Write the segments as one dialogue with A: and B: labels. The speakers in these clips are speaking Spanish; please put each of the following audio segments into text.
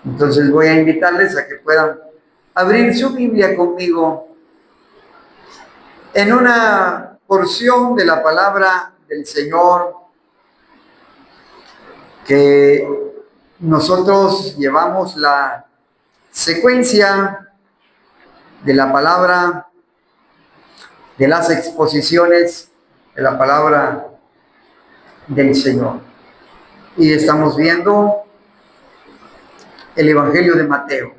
A: Entonces voy a invitarles a que puedan abrir su Biblia conmigo en una porción de la palabra del Señor que nosotros llevamos la secuencia de la palabra, de las exposiciones de la palabra del Señor. Y estamos viendo el Evangelio de Mateo.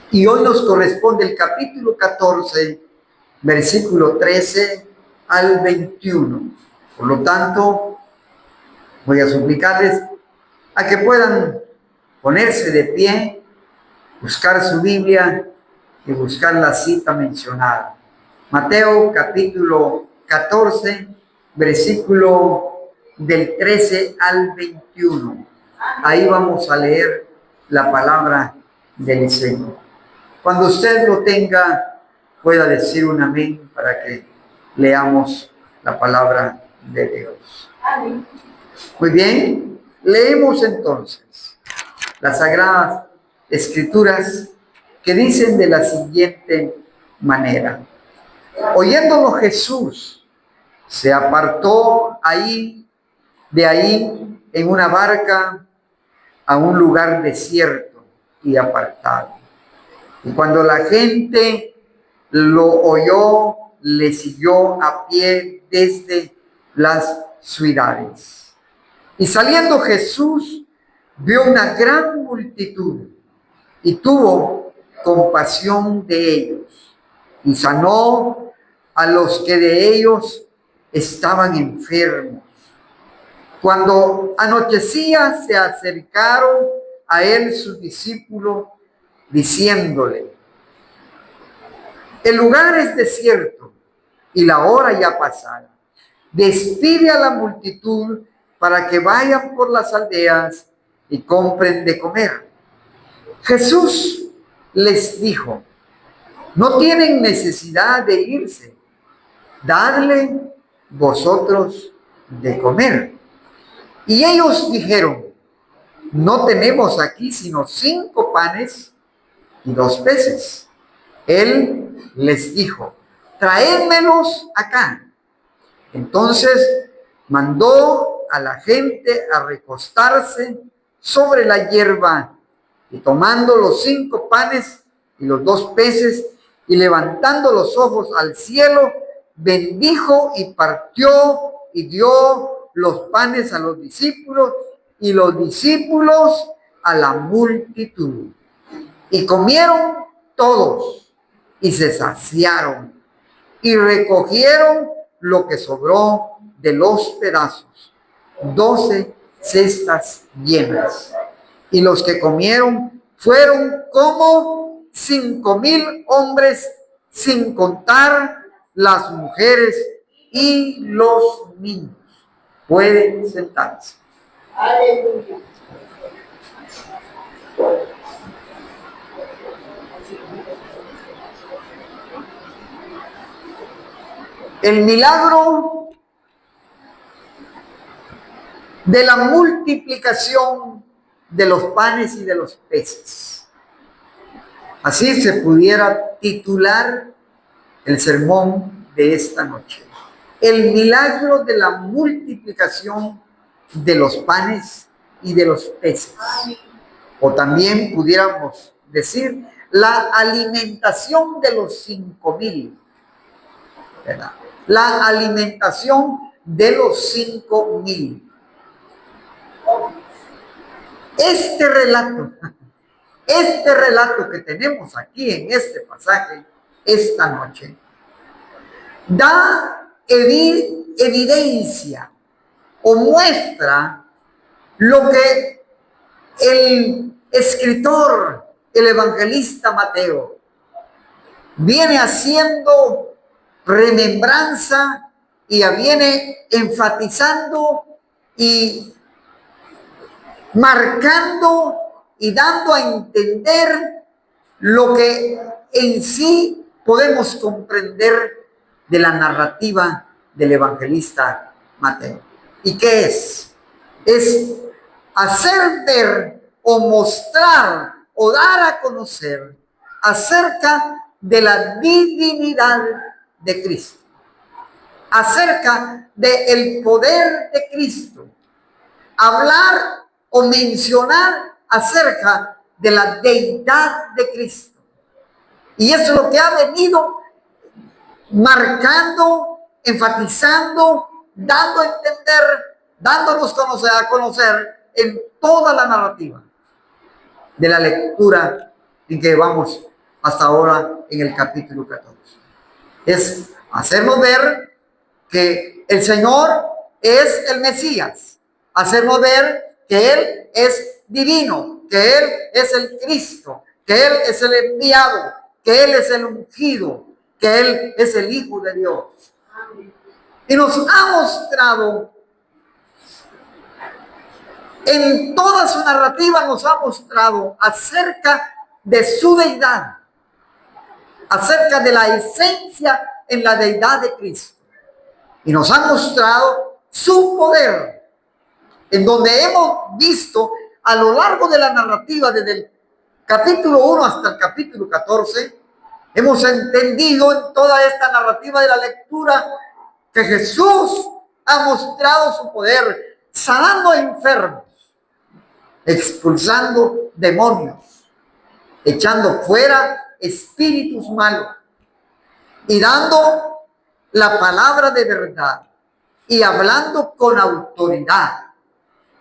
A: Y hoy nos corresponde el capítulo 14, versículo 13 al 21. Por lo tanto, voy a suplicarles a que puedan ponerse de pie, buscar su Biblia y buscar la cita mencionada. Mateo capítulo 14, versículo del 13 al 21. Ahí vamos a leer la palabra del Señor. Cuando usted lo tenga, pueda decir un amén para que leamos la palabra de Dios. Amén. Muy bien, leemos entonces las Sagradas Escrituras que dicen de la siguiente manera. Oyéndolo Jesús, se apartó de ahí en una barca a un lugar desierto y apartado. Y cuando la gente lo oyó, le siguió a pie desde las ciudades. Y saliendo Jesús, vio una gran multitud y tuvo compasión de ellos y sanó a los que de ellos estaban enfermos. Cuando anochecía, se acercaron a él sus discípulos, diciéndole: el lugar es desierto y la hora ya pasada. Despide a la multitud para que vayan por las aldeas y compren de comer. Jesús les dijo: no tienen necesidad de irse, dadle vosotros de comer. Y ellos dijeron: no tenemos aquí sino 5 panes y 2 peces. Él les dijo: traédmelos acá. Entonces mandó a la gente a recostarse sobre la hierba, y tomando los 5 panes y los 2 peces, y levantando los ojos al cielo, bendijo y partió y dio los panes a los discípulos y los discípulos a la multitud. Y comieron todos y se saciaron y recogieron lo que sobró de los pedazos, 12 cestas llenas. Y los que comieron fueron como 5,000 hombres, sin contar las mujeres y los niños. Pueden sentarse. Aleluya. El milagro de la multiplicación de los panes y de los peces. Así se pudiera titular el sermón de esta noche. El milagro de la multiplicación de los panes y de los peces. O también pudiéramos decir la alimentación de los 5,000. ¿Verdad? La alimentación de los 5,000. Este relato que tenemos aquí en este pasaje esta noche da evidencia o muestra lo que el escritor, el evangelista Mateo, viene haciendo remembranza y viene enfatizando y marcando y dando a entender lo que en sí podemos comprender de la narrativa del evangelista Mateo. ¿Y qué es? Es hacer ver o mostrar o dar a conocer acerca de la divinidad de Cristo, acerca del poder de Cristo, hablar o mencionar acerca de la deidad de Cristo. Y eso es lo que ha venido marcando, enfatizando, dando a entender, dándonos a conocer en toda la narrativa de la lectura en que vamos hasta ahora en el capítulo 14. Es hacernos ver que el Señor es el Mesías, hacernos ver que Él es divino, que Él es el Cristo, que Él es el enviado, que Él es el ungido, que Él es el Hijo de Dios. Y nos ha mostrado, en toda su narrativa nos ha mostrado acerca de su deidad, acerca de la esencia en la deidad de Cristo. Y nos ha mostrado su poder, en donde hemos visto a lo largo de la narrativa, desde el capítulo 1 hasta el capítulo 14, hemos entendido en toda esta narrativa de la lectura que Jesús ha mostrado su poder, sanando a enfermos, expulsando demonios, echando fuera espíritus malos y dando la palabra de verdad y hablando con autoridad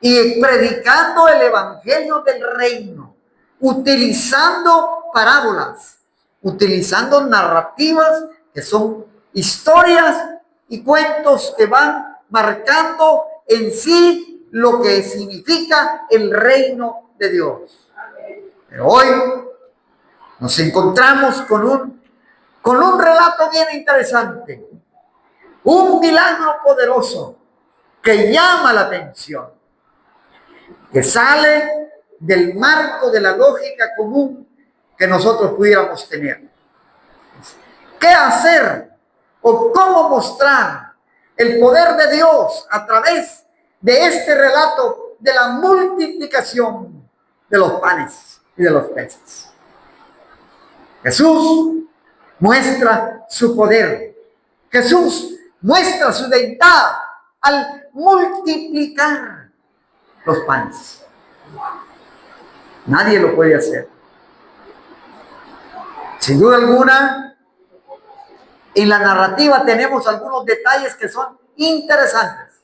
A: y predicando el evangelio del reino, utilizando parábolas, utilizando narrativas que son historias y cuentos que van marcando en sí lo que significa el reino de Dios. Pero hoy nos encontramos con un relato bien interesante, un milagro poderoso que llama la atención, que sale del marco de la lógica común que nosotros pudiéramos tener. ¿Qué hacer o cómo mostrar el poder de Dios a través de este relato de la multiplicación de los panes y de los peces? Jesús muestra su poder. Jesús muestra su deidad al multiplicar los panes. Nadie lo puede hacer. Sin duda alguna, en la narrativa tenemos algunos detalles que son interesantes.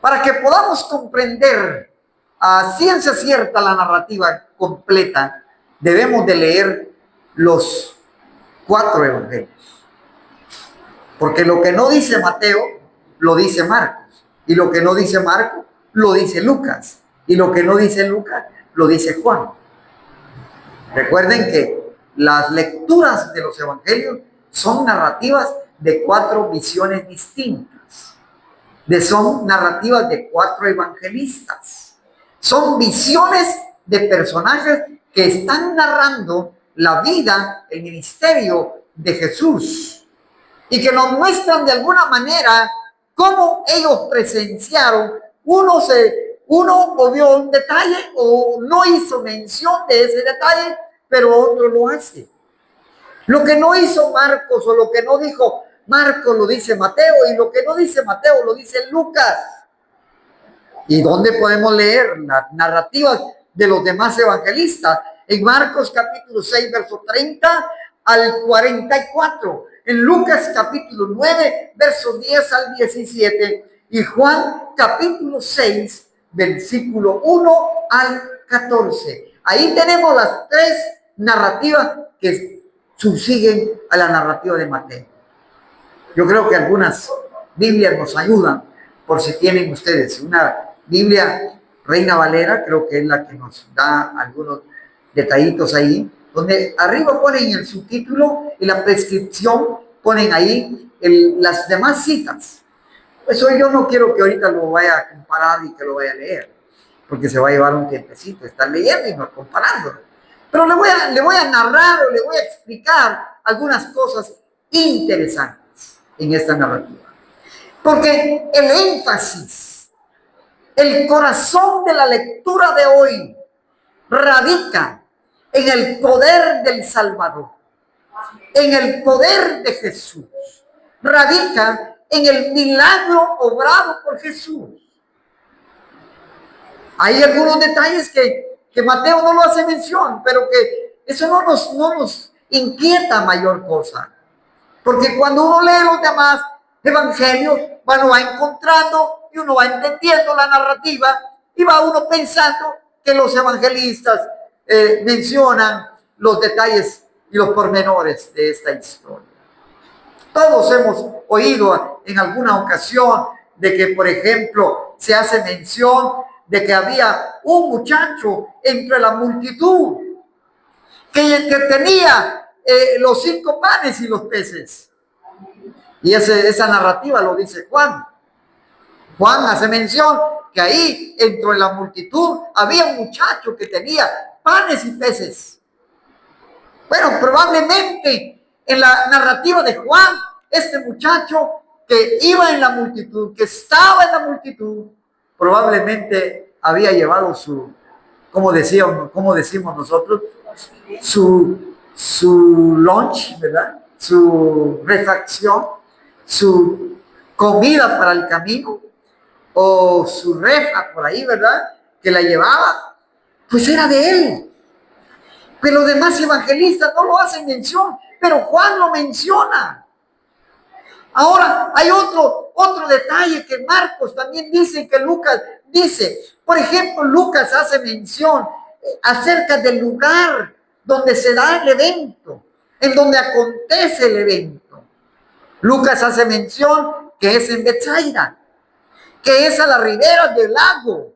A: Para que podamos comprender a ciencia cierta la narrativa completa, debemos de leer los 4 evangelios. Porque lo que no dice Mateo, lo dice Marcos. Y lo que no dice Marcos, lo dice Lucas. Y lo que no dice Lucas, lo dice Juan. Recuerden que las lecturas de los evangelios son narrativas de 4 visiones distintas. Son narrativas de 4 evangelistas. Son visiones de personajes que están narrando la vida, el ministerio de Jesús, y que nos muestran de alguna manera cómo ellos presenciaron. Uno vio un detalle o no hizo mención de ese detalle, pero otro lo hace. Lo que no hizo Marcos o lo que no dijo Marcos lo dice Mateo, y lo que no dice Mateo lo dice Lucas. ¿Y dónde podemos leer las narrativas de los demás evangelistas? En Marcos capítulo 6, verso 30 al 44. En Lucas capítulo 9, verso 10 al 17. Y Juan capítulo 6, versículo 1 al 14. Ahí tenemos las 3 narrativas que subsiguen a la narrativa de Mateo. Yo creo que algunas Biblias nos ayudan, por si tienen ustedes una Biblia Reina Valera, creo que es la que nos da algunos detallitos ahí, donde arriba ponen el subtítulo y la prescripción, ponen ahí las demás citas. Eso yo no quiero que ahorita lo vaya a comparar y que lo vaya a leer, porque se va a llevar un tiempecito estar leyendo y no comparando. Pero le voy a narrar o le voy a explicar algunas cosas interesantes en esta narrativa. Porque el énfasis, el corazón de la lectura de hoy radica en el poder del Salvador, en el poder de Jesús, radica en el milagro obrado por Jesús. Hay algunos detalles que Mateo no lo hace mención, pero que eso no nos inquieta mayor cosa. Porque cuando uno lee los demás evangelios, uno va encontrando y uno va entendiendo la narrativa y va uno pensando que los evangelistas mencionan los detalles y los pormenores de esta historia. Todos hemos oído en alguna ocasión de que, por ejemplo, se hace mención de que había un muchacho entre la multitud que tenía los 5 panes y los peces. Y esa narrativa lo dice Juan. Juan hace mención que ahí, entre la multitud, había un muchacho que tenía panes y peces. Bueno, probablemente en la narrativa de Juan, este muchacho que iba en la multitud, que estaba en la multitud, probablemente había llevado como decimos nosotros, su lunch, ¿verdad? Su refacción, su comida para el camino, o su refa por ahí, ¿verdad? Que la llevaba, pues era de él. Pero los demás evangelistas no lo hacen mención, pero Juan lo menciona. Ahora, hay otro detalle que Marcos también dice, que Lucas dice. Por ejemplo, Lucas hace mención acerca del lugar donde se da el evento, en donde acontece el evento. Lucas hace mención que es en Betsaida, que es a la ribera del lago.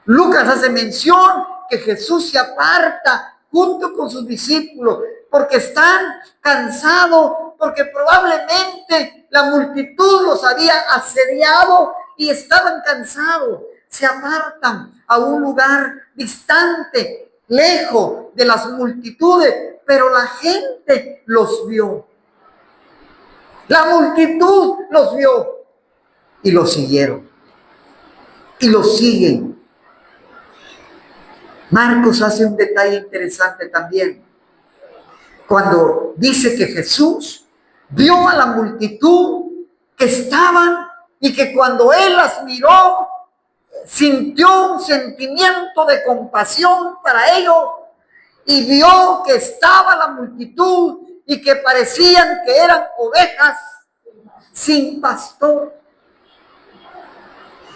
A: Lucas hace mención que Jesús se aparta junto con sus discípulos porque están cansados, porque probablemente la multitud los había asediado y estaban cansados. Se apartan a un lugar distante, lejos de las multitudes, pero la gente los vio. La multitud los vio y los siguieron. Y los siguen. Marcos hace un detalle interesante también. Cuando dice que Jesús vio a la multitud que estaban y que cuando él las miró, sintió un sentimiento de compasión para ellos y vio que estaba la multitud y que parecían que eran ovejas sin pastor.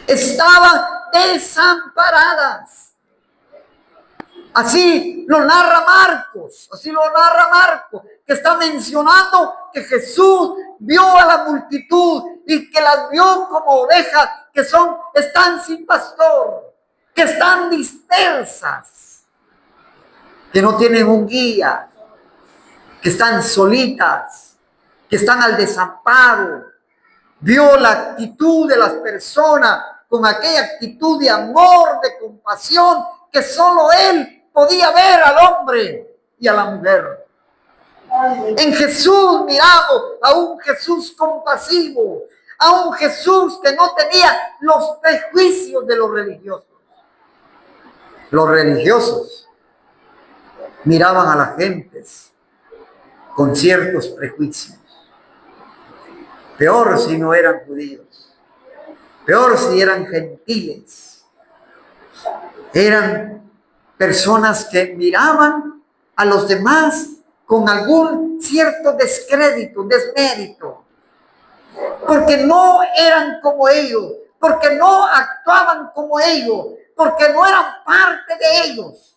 A: Estaban desamparadas. Así lo narra Marcos, que está mencionando que Jesús vio a la multitud y que las vio como ovejas que están sin pastor, que están dispersas, que no tienen un guía, que están solitas, que están al desamparo. Vio la actitud de las personas con aquella actitud de amor, de compasión, que solo él podía ver al hombre y a la mujer. En Jesús miramos a un Jesús compasivo, a un Jesús que no tenía los prejuicios de los religiosos. Los religiosos miraban a las gentes con ciertos prejuicios. Peor si no eran judíos, peor si eran gentiles. Eran personas que miraban a los demás con algún cierto descrédito, desmérito, porque no eran como ellos, porque no actuaban como ellos, porque no eran parte de ellos.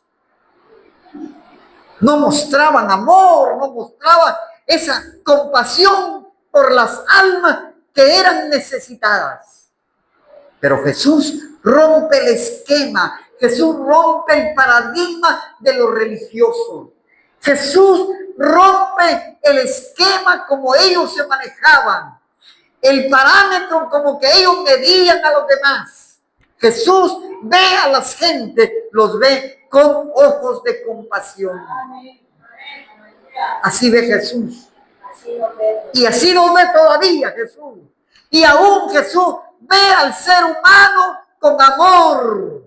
A: No mostraban amor, no mostraban esa compasión por las almas que eran necesitadas. Pero Jesús rompe el esquema, Jesús rompe el paradigma de lo religioso. Jesús rompe el esquema como ellos se manejaban, el parámetro como que ellos medían a los demás. Jesús ve a las gentes, los ve con ojos de compasión. Así ve Jesús. Y así lo ve todavía Jesús. Y aún Jesús ve al ser humano con amor.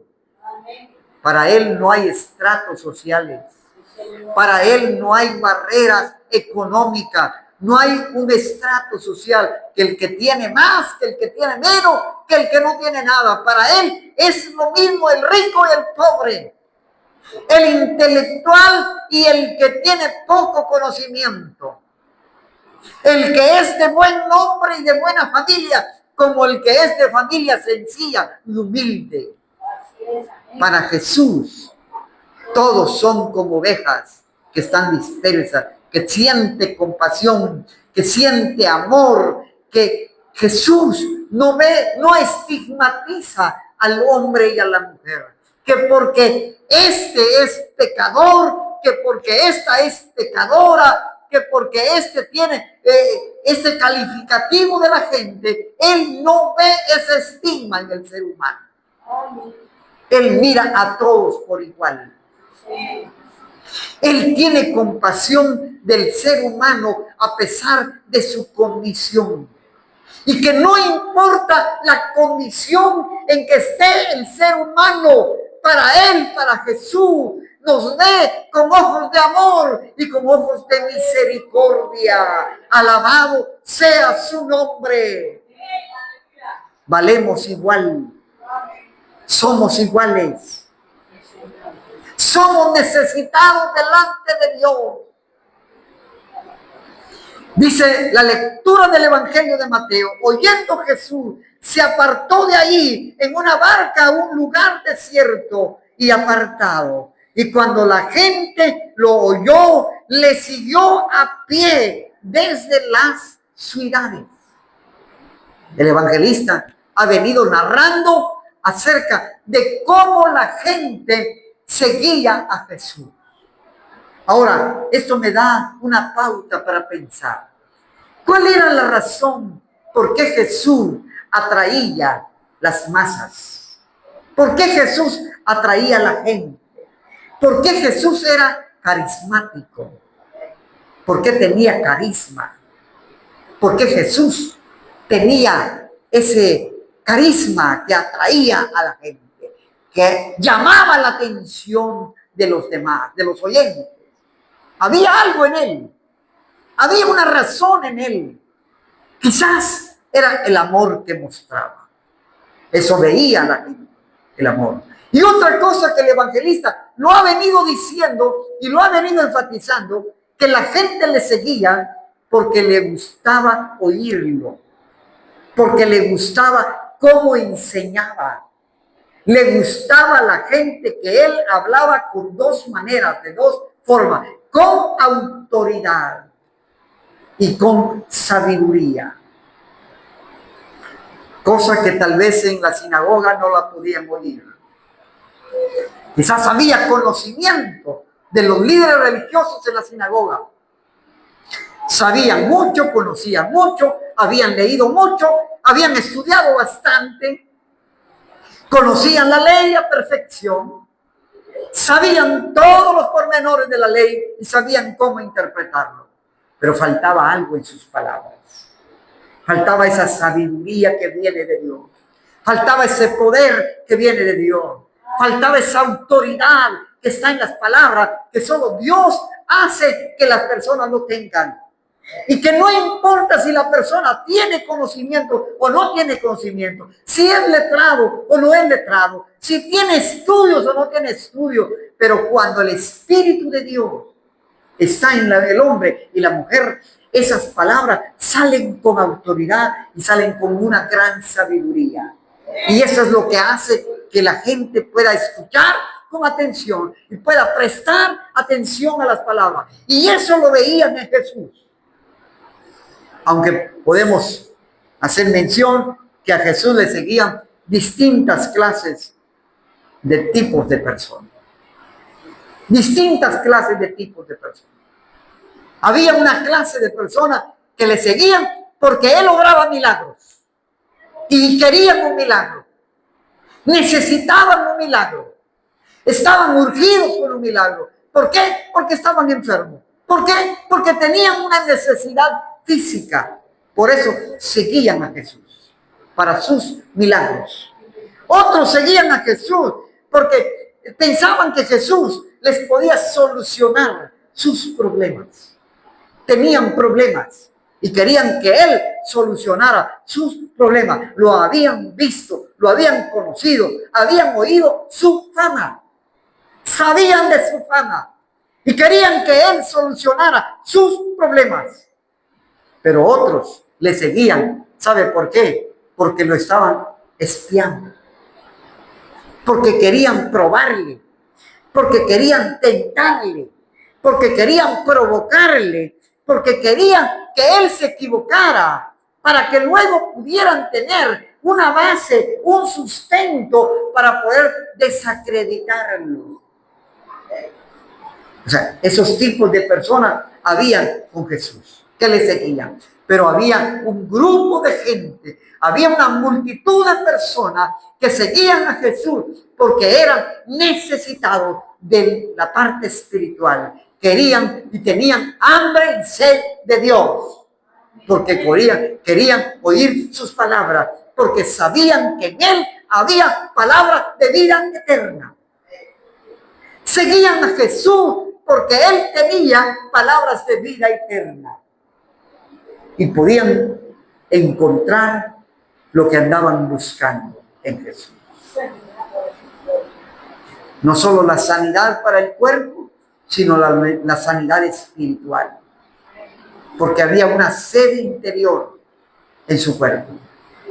A: Para Él no hay estratos sociales. Para Él no hay barreras económicas. No hay un estrato social, que el que tiene más, que el que tiene menos, que el que no tiene nada. Para Él es lo mismo el rico y el pobre, el intelectual y el que tiene poco conocimiento, el que es de buen nombre y de buena familia, como el que es de familia sencilla y humilde. Para Jesús, todos son como ovejas que están dispersas, que siente compasión, que siente amor, que Jesús no estigmatiza al hombre y a la mujer, que porque este es pecador, que porque esta es pecadora, que porque este tiene este calificativo de la gente, Él no ve ese estigma en el ser humano. Él mira a todos por igual. Él tiene compasión del ser humano a pesar de su condición. Y que no importa la condición en que esté el ser humano, para Él, para Jesús, nos ve con ojos de amor y con ojos de misericordia. Alabado sea su nombre. Valemos igual. Somos iguales. Somos necesitados delante de Dios. Dice la lectura del Evangelio de Mateo: oyendo Jesús, se apartó de ahí en una barca a un lugar desierto y apartado. Y cuando la gente lo oyó, le siguió a pie desde las ciudades. El evangelista ha venido narrando acerca de cómo la gente seguía a Jesús. Ahora, esto me da una pauta para pensar. ¿Cuál era la razón por qué Jesús atraía las masas? ¿Por qué Jesús atraía a la gente? ¿Por qué Jesús era carismático? ¿Por qué tenía carisma? ¿Por qué Jesús tenía ese carisma que atraía a la gente, que llamaba la atención de los demás, de los oyentes? Había algo en él, había una razón en él. Quizás era el amor que mostraba. Eso veía la gente, el amor. Y otra cosa que el evangelista lo ha venido diciendo y lo ha venido enfatizando, que la gente le seguía porque le gustaba oírlo, porque le gustaba cómo enseñaba. Le gustaba a la gente que él hablaba con dos maneras, de dos formas: con autoridad y con sabiduría. Cosa que tal vez en la sinagoga no la podían oír. Quizás había conocimiento de los líderes religiosos en la sinagoga. Sabían mucho, conocían mucho, habían leído mucho, habían estudiado bastante, conocían la ley a perfección, sabían todos los pormenores de la ley y sabían cómo interpretarlo. Pero faltaba algo en sus palabras. Faltaba esa sabiduría que viene de Dios. Faltaba ese poder que viene de Dios. Faltaba esa autoridad que está en las palabras, que solo Dios hace que las personas lo tengan. Y que no importa si la persona tiene conocimiento o no tiene conocimiento, si es letrado o no es letrado, si tiene estudios o no tiene estudios, pero cuando el Espíritu de Dios está en el hombre y la mujer, esas palabras salen con autoridad y salen con una gran sabiduría. Y eso es lo que hace que la gente pueda escuchar con atención y pueda prestar atención a las palabras. Y eso lo veían en Jesús. Aunque podemos hacer mención que a Jesús le seguían distintas clases de tipos de personas. Distintas clases de tipos de personas. Había una clase de personas que le seguían porque él lograba milagros y querían un milagro, necesitaban un milagro, estaban urgidos por un milagro. ¿Por qué? Porque estaban enfermos. ¿Por qué? Porque tenían una necesidad física. Por eso seguían a Jesús para sus milagros. Otros seguían a Jesús porque pensaban que Jesús les podía solucionar sus problemas. Tenían problemas y querían que Él solucionara sus problemas. Lo habían visto, lo habían conocido, habían oído su fama, sabían de su fama y querían que Él solucionara sus problemas. Pero otros le seguían. ¿Sabe por qué? Porque lo estaban espiando, porque querían probarle, porque querían tentarle, porque querían provocarle, porque querían que Él se equivocara, para que luego pudieran tener una base, un sustento para poder desacreditarlo. O sea, esos tipos de personas habían con Jesús, que le seguían. Pero había un grupo de gente, había una multitud de personas que seguían a Jesús porque eran necesitados de la parte espiritual. Querían y tenían hambre y sed de Dios, porque querían oír sus palabras, porque sabían que en Él había palabras de vida eterna. Seguían a Jesús porque Él tenía palabras de vida eterna. Y podían encontrar lo que andaban buscando en Jesús. No solo la sanidad para el cuerpo, sino la sanidad espiritual. Porque había una sed interior en su cuerpo.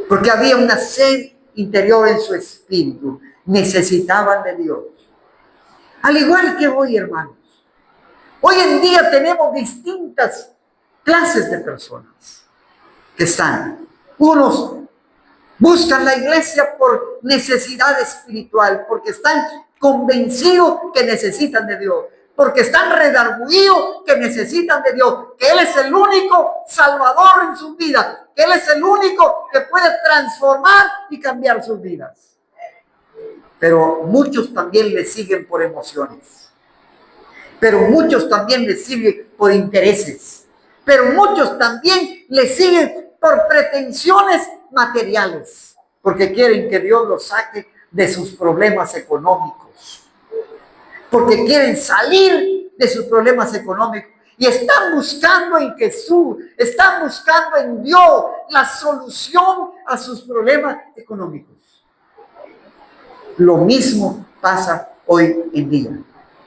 A: Porque había una sed interior en su espíritu. Necesitaban de Dios. Al igual que hoy, hermanos. Hoy en día tenemos distintas clases de personas que están. Unos buscan la iglesia por necesidad espiritual, porque están convencidos que necesitan de Dios, porque están redarguidos que necesitan de Dios, que Él es el único salvador en sus vidas, que Él es el único que puede transformar y cambiar sus vidas. Pero muchos también le siguen por emociones. Pero muchos también le siguen por intereses. Pero muchos también le siguen por pretensiones materiales, porque quieren que Dios los saque de sus problemas económicos, porque quieren salir de sus problemas económicos y están buscando en Jesús, están buscando en Dios la solución a sus problemas económicos. Lo mismo pasa hoy en día.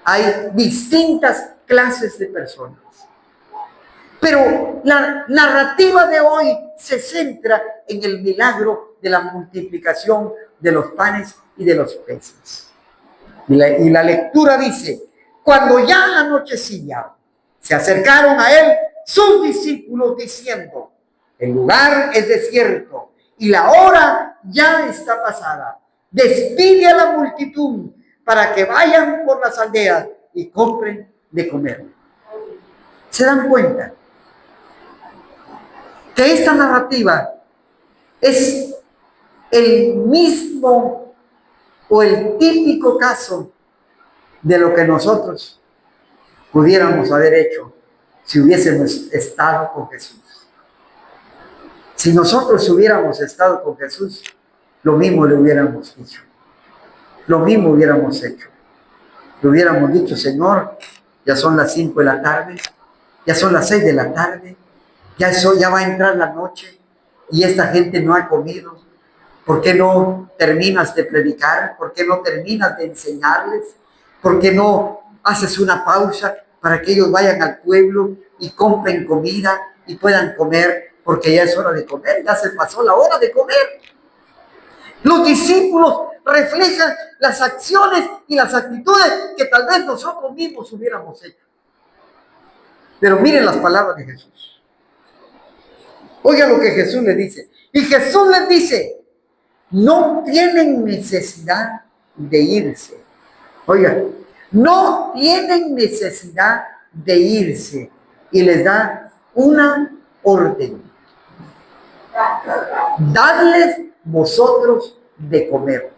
A: Hay distintas clases de personas. Pero la narrativa de hoy se centra en el milagro de la multiplicación de los panes y de los peces. Y la lectura dice, cuando ya anochecía, se acercaron a Él sus discípulos diciendo, el lugar es desierto y la hora ya está pasada. Despide a la multitud para que vayan por las aldeas y compren de comer. ¿Se dan cuenta? Que esta narrativa es el mismo o el típico caso de lo que nosotros pudiéramos haber hecho si hubiésemos estado con Jesús. Si nosotros hubiéramos estado con Jesús, lo mismo le hubiéramos dicho. Lo mismo hubiéramos hecho. Le hubiéramos dicho, Señor, ya son las 5 de la tarde, ya son las 6 de la tarde, ya va a entrar la noche y esta gente no ha comido. ¿Por qué no terminas de predicar? ¿Por qué no terminas de enseñarles? ¿Por qué no haces una pausa para que ellos vayan al pueblo y compren comida y puedan comer? Porque ya es hora de comer, ya se pasó la hora de comer. Los discípulos reflejan las acciones y las actitudes que tal vez nosotros mismos hubiéramos hecho. Pero miren las palabras de Jesús. Oigan lo que Jesús les dice. Y Jesús les dice, no tienen necesidad de irse. Oigan, no tienen necesidad de irse. Y les da una orden. Dadles vosotros de comer.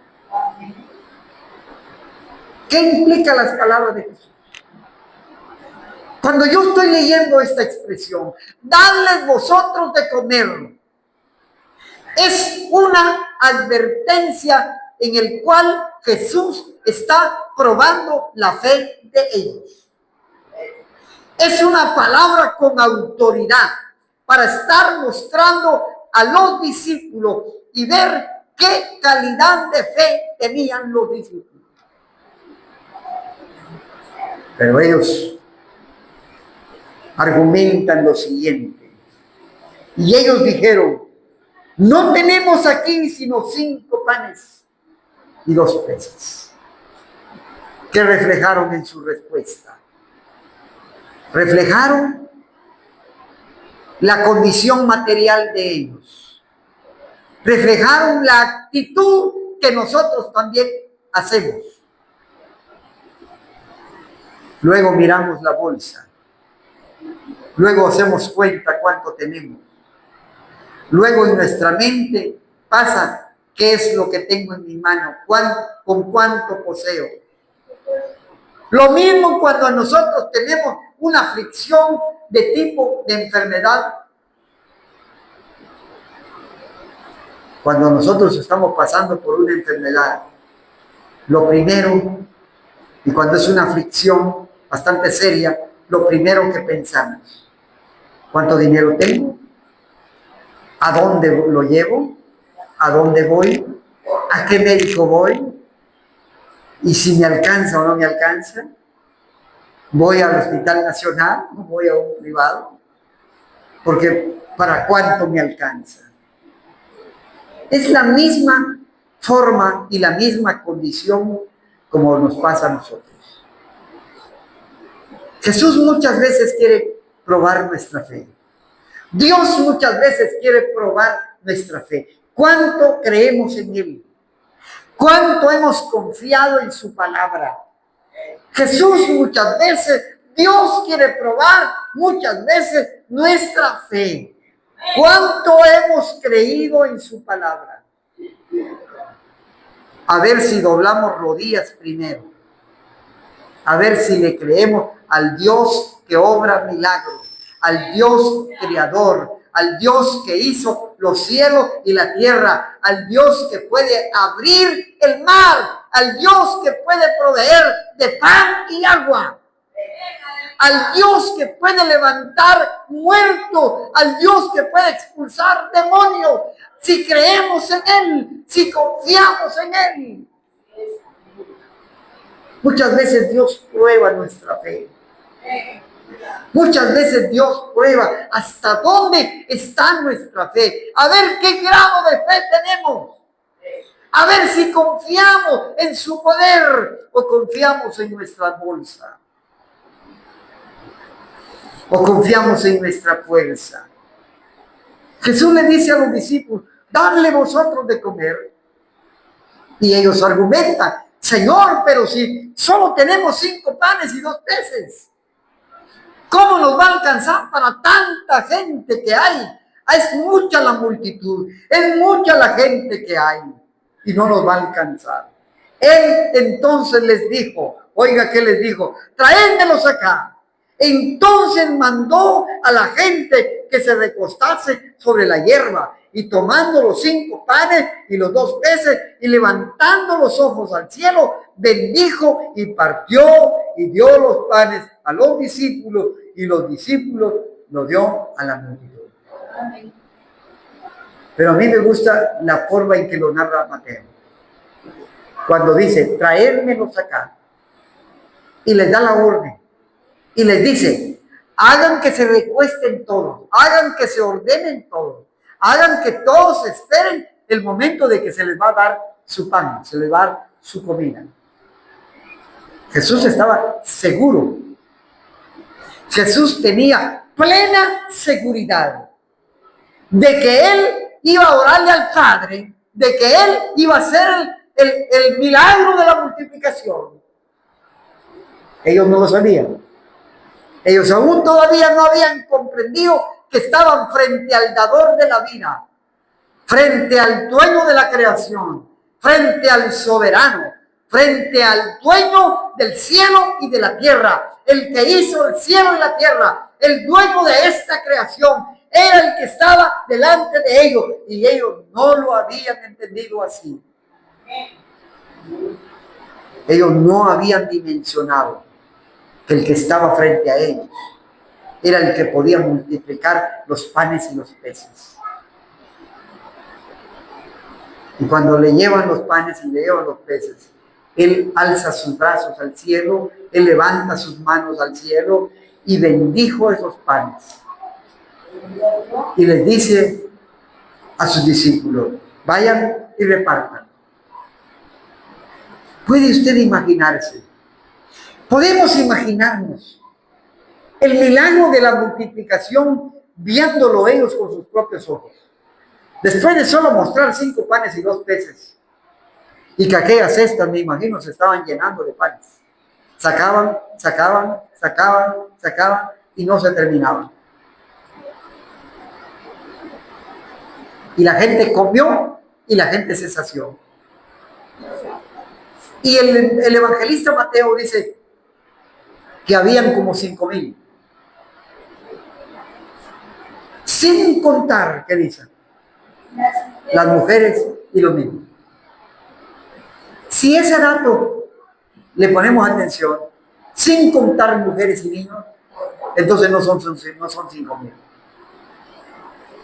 A: ¿Qué implica las palabras de Jesús? Cuando yo estoy leyendo esta expresión, dadles vosotros de comer, es una advertencia en el cual Jesús está probando la fe de ellos. Es una palabra con autoridad para estar mostrando a los discípulos y ver qué calidad de fe tenían los discípulos. Pero ellos argumentan lo siguiente. Y ellos dijeron, no tenemos aquí sino 5 panes y 2 peces. ¿Qué reflejaron en su respuesta? Reflejaron la condición material de ellos. Reflejaron la actitud que nosotros también hacemos. Luego miramos la bolsa. Luego hacemos cuenta cuánto tenemos. Luego en nuestra mente pasa qué es lo que tengo en mi mano, con cuánto poseo. Lo mismo cuando nosotros tenemos una aflicción de tipo de enfermedad. Cuando nosotros estamos pasando por una enfermedad, lo primero, y cuando es una aflicción bastante seria, lo primero que pensamos, ¿cuánto dinero tengo? ¿A dónde lo llevo? ¿A dónde voy? ¿A qué médico voy? ¿Y si me alcanza o no me alcanza? ¿Voy al Hospital Nacional o voy a un privado? Porque ¿para cuánto me alcanza? Es la misma forma y la misma condición como nos pasa a nosotros. Jesús muchas veces quiere probar nuestra fe. Dios muchas veces quiere probar nuestra fe. ¿Cuánto creemos en Él? ¿Cuánto hemos confiado en su palabra? Jesús muchas veces, Dios quiere probar muchas veces nuestra fe. ¿Cuánto hemos creído en su palabra? A ver si doblamos rodillas primero. A ver si le creemos al Dios que obra milagros, al Dios creador, al Dios que hizo los cielos y la tierra, al Dios que puede abrir el mar, al Dios que puede proveer de pan y agua, al Dios que puede levantar muertos, al Dios que puede expulsar demonios. Si creemos en Él, si confiamos en Él. Muchas veces Dios prueba nuestra fe. Muchas veces Dios prueba hasta dónde está nuestra fe. A ver qué grado de fe tenemos. A ver si confiamos en su poder o confiamos en nuestra bolsa. O confiamos en nuestra fuerza. Jesús le dice a los discípulos, dadle vosotros de comer. Y ellos argumentan, Señor, pero si solo tenemos 5 panes y 2 peces. ¿Cómo nos va a alcanzar para tanta gente que hay? Es mucha la multitud, es mucha la gente que hay y no nos va a alcanzar. Él entonces les dijo, oiga, ¿qué les dijo? Traédmelos acá. Entonces mandó a la gente que se recostase sobre la hierba y tomando los 5 panes y los 2 peces y levantando los ojos al cielo, bendijo y partió y dio los panes a los discípulos y los discípulos los dio a la multitud. Pero a mí me gusta la forma en que lo narra Mateo. Cuando dice, traérmelos acá y les da la orden y les dice, hagan que se recuesten todos, hagan que se ordenen todos, hagan que todos esperen el momento de que se les va a dar su pan, se les va a dar su comida. Jesús estaba seguro. Jesús tenía plena seguridad de que Él iba a orarle al Padre, de que Él iba a hacer el milagro de la multiplicación. Ellos no lo sabían. Ellos aún todavía no habían comprendido que estaban frente al dador de la vida, frente al dueño de la creación, frente al soberano, frente al dueño del cielo y de la tierra, el que hizo el cielo y la tierra, el dueño de esta creación, era el que estaba delante de ellos y ellos no lo habían entendido así. Ellos no habían dimensionado que el que estaba frente a ellos era el que podía multiplicar los panes y los peces. Y cuando le llevan los panes y le llevan los peces, él alza sus brazos al cielo, él levanta sus manos al cielo y bendijo esos panes. Y les dice a sus discípulos, vayan y repartan. ¿Puede usted imaginarse? Podemos imaginarnos el milagro de la multiplicación viéndolo ellos con sus propios ojos. Después de solo mostrar 5 panes y 2 peces. Y que aquellas cestas, me imagino, se estaban llenando de panes. Sacaban y no se terminaban. Y la gente comió y la gente se sació. Y el evangelista Mateo dice que habían como 5,000. Sin contar, ¿qué dicen? Las mujeres y los niños. Si ese dato le ponemos atención, sin contar mujeres y niños, entonces no son 5,000.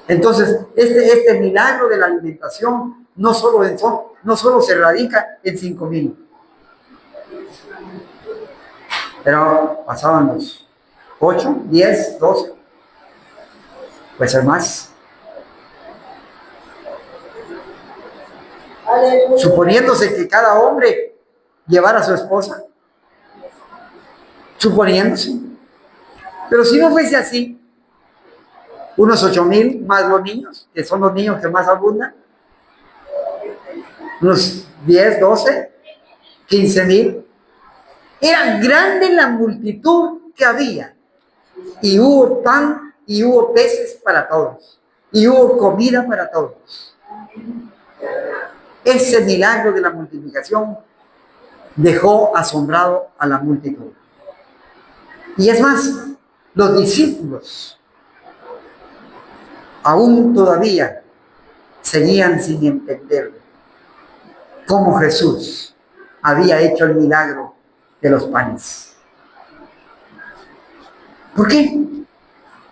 A: Entonces, este milagro de la alimentación no solo se radica en 5,000. Pero pasaban los 8, 10, 12, puede ser más. Suponiéndose que cada hombre llevara a su esposa. Suponiéndose. Pero si no fuese así, unos 8,000 más los niños, que son los niños que más abundan. Unos 10, 12, 15,000. Era grande la multitud que había. Y hubo pan y hubo peces para todos. Y hubo comida para todos. Ese milagro de la multiplicación dejó asombrado a la multitud. Y es más, los discípulos aún todavía seguían sin entender cómo Jesús había hecho el milagro de los panes. ¿Por qué?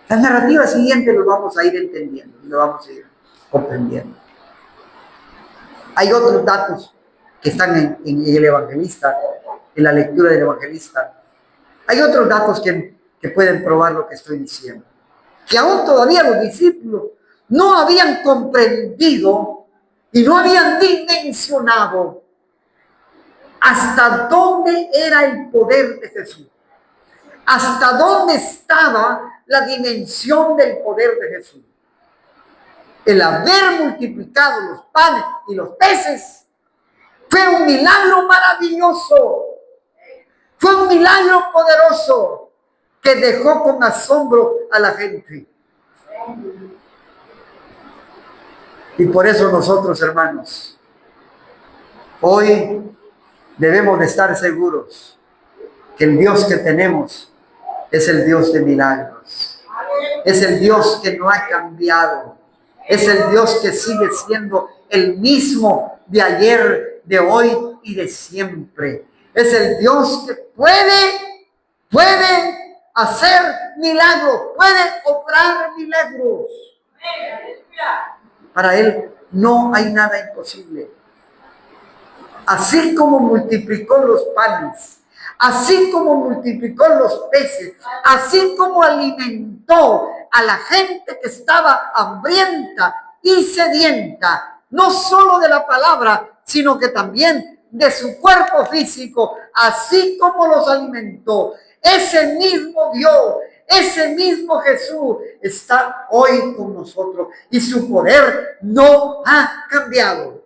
A: La narrativa siguiente lo vamos a ir entendiendo, lo vamos a ir comprendiendo. Hay otros datos que están en el evangelista, en la lectura del evangelista. Hay otros datos que pueden probar lo que estoy diciendo. Que aún todavía los discípulos no habían comprendido y no habían dimensionado hasta dónde era el poder de Jesús. Hasta dónde estaba la dimensión del poder de Jesús. El haber multiplicado los panes y los peces fue un milagro maravilloso. Fue un milagro poderoso que dejó con asombro a la gente. Y por eso nosotros, hermanos, hoy debemos de estar seguros que el Dios que tenemos es el Dios de milagros. Es el Dios que no ha cambiado. Es el Dios que sigue siendo el mismo de ayer, de hoy y de siempre. Es el Dios que puede hacer milagros, puede obrar milagros. Para Él no hay nada imposible. Así como multiplicó los panes, así como multiplicó los peces, así como alimentó a la gente que estaba hambrienta y sedienta, no solo de la palabra, sino que también de su cuerpo físico, así como los alimentó. Ese mismo Dios, ese mismo Jesús está hoy con nosotros y su poder no ha cambiado.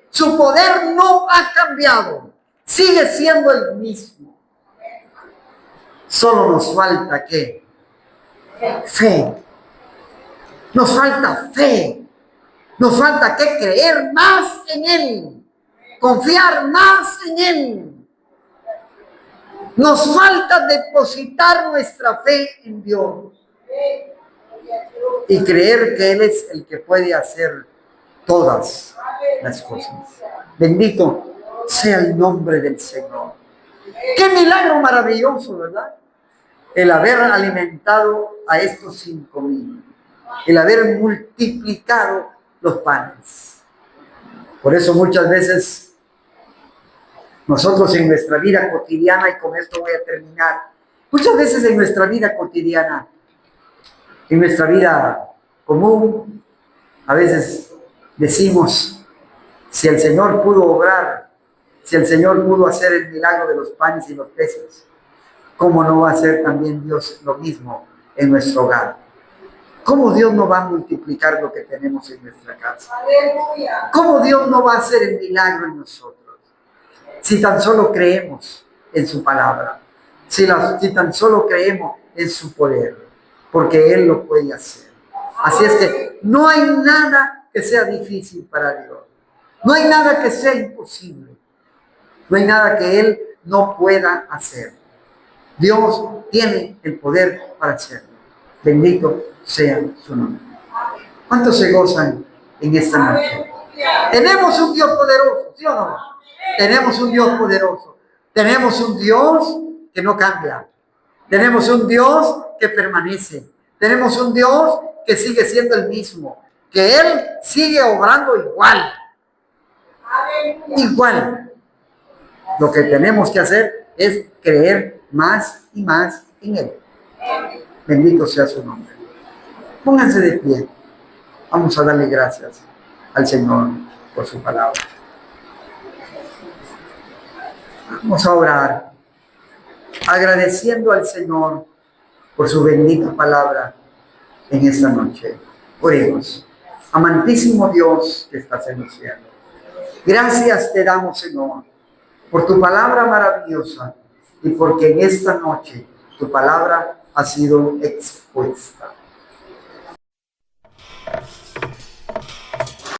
A: Su poder no ha cambiado. Sigue siendo el mismo. Solo nos falta ¿qué? Fe. Nos falta fe. Nos falta que creer más en Él. Confiar más en Él. Nos falta depositar nuestra fe en Dios. Y creer que Él es el que puede hacer todas las cosas. Bendito sea el nombre del Señor. Qué milagro maravilloso, ¿verdad? El haber alimentado a estos 5,000, el haber multiplicado los panes. Por eso muchas veces nosotros en nuestra vida cotidiana, y con esto voy a terminar, muchas veces en nuestra vida cotidiana, en nuestra vida común, a veces decimos, si el Señor pudo obrar, si el Señor pudo hacer el milagro de los panes y los peces, ¿cómo no va a hacer también Dios lo mismo en nuestro hogar? ¿Cómo Dios no va a multiplicar lo que tenemos en nuestra casa? ¿Cómo Dios no va a hacer el milagro en nosotros? Si tan solo creemos en su palabra, si tan solo creemos en su poder, porque Él lo puede hacer. Así es que no hay nada que sea difícil para Dios. No hay nada que sea imposible. No hay nada que Él no pueda hacer. Dios tiene el poder para hacerlo. Bendito sea su nombre. ¿Cuántos se gozan en esta noche? Tenemos un Dios poderoso, ¿sí o no? Tenemos un Dios poderoso. Tenemos un Dios que no cambia. Tenemos un Dios que permanece. Tenemos un Dios que sigue siendo el mismo. Que Él sigue obrando igual. Igual. Lo que tenemos que hacer es creer más y más en Él. Bendito sea su nombre. Pónganse de pie. Vamos a darle gracias al Señor por su palabra. Vamos a orar, agradeciendo al Señor por su bendita palabra en esta noche. Oremos. Amantísimo Dios que estás en los cielos, gracias te damos, Señor, por tu palabra maravillosa y porque en esta noche tu palabra ha sido expuesta.